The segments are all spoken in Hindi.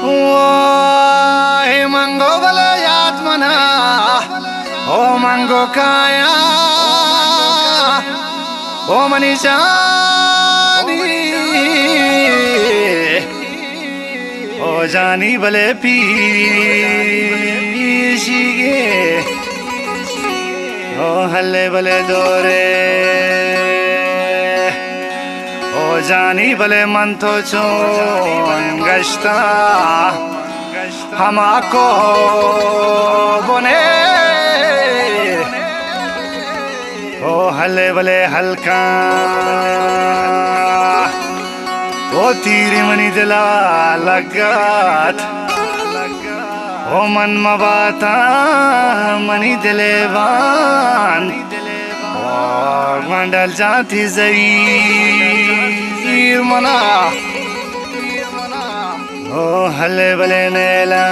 हे मंगो बले याद मना ओ मंगो काया ओ मनी जानी ओ जानी बले पीशिगे ओ हल्ले बले दोरे ओ जानी बले मन तो चोन गश्ता हमाको बोने ओ हल्ले बले हल्का ओ तीरी मनी दिला लगात ओ मन मबाता मनी दिले बान ओ मंडल जाती जईर मना ओ हल्ले बले नेला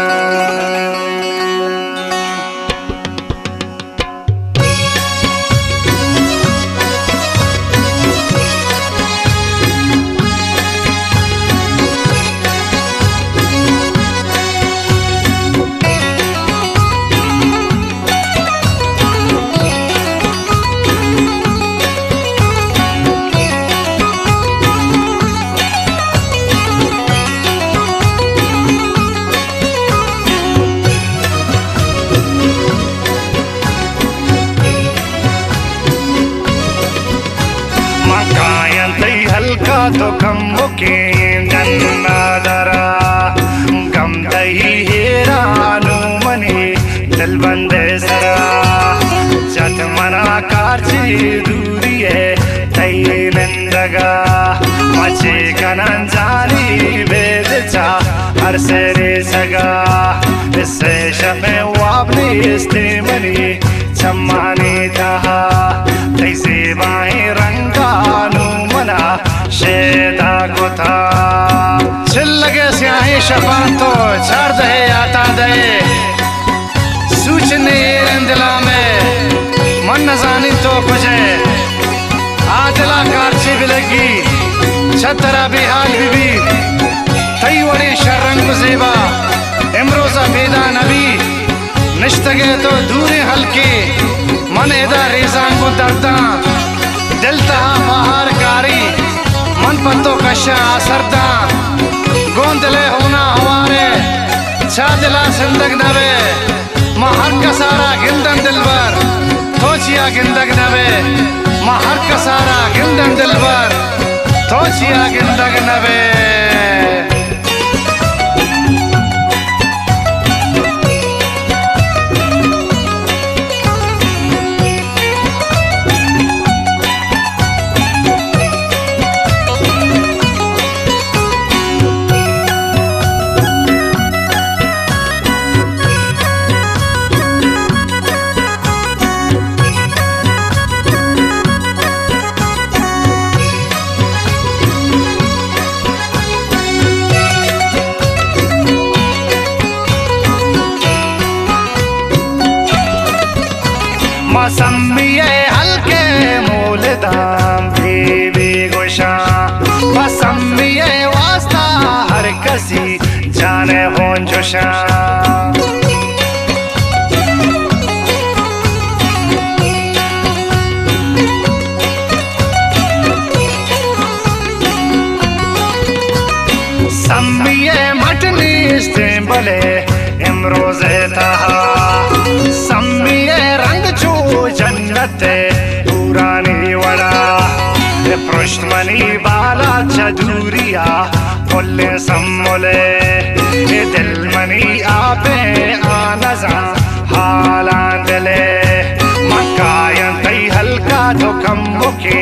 तो कम के जन्नादरा गम दही हेरानु मने दिल बंदे सरा चट मना कारची दूरी है तई नंदगा मचे कनन जानी वेद चा हर सेरे सगा इससे शमे वाबने इस्ते मनी चम्मानी तहा तई से बाएं रंगानु मना शेदा को था चिल लगे स्याही शफान तो झाड़ दे आता दे सूचने दिला में मन न जानी तो कुछ आदिला कारची बिलगी छतरा बिहाल बीबी तई वड़ी शरण गुजेबा इमरोजा बेदा नबी निश्तगे तो दूरी हल्की मन एदा रेजान को दर्दा दिल तहा बाहर कारी मन पत्तो कशा सरदा गोंदले होना हमारे छादिला जिंदग नवे महर का सारा गिंदन दिलबर थोचिया गिंदग नवे महर का सारा गिंदन दिलबर थोचिया गिंदग नवे मौसमिये हल्के मूल दाम बीबी गोशा मौसमिये वास्ता हर कसी जाने हों जोशा सम्मिये मटनी इस्तेंबले इमरोज़े तहा सम्मिये रंग चू जन्नते पुरानी वड़ा पृष्ठमनी बाला चदूरिया बोले सम्मोले दिल मनी आपे आनजा हालांदले मकायन तई हल्का तो कम मुके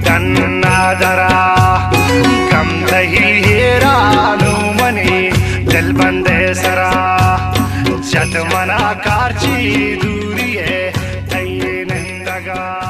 दन्नादरा कम दही हेरानु मनी दिल बंदे सरा जत मना कारची दूरी है तई नंदगा।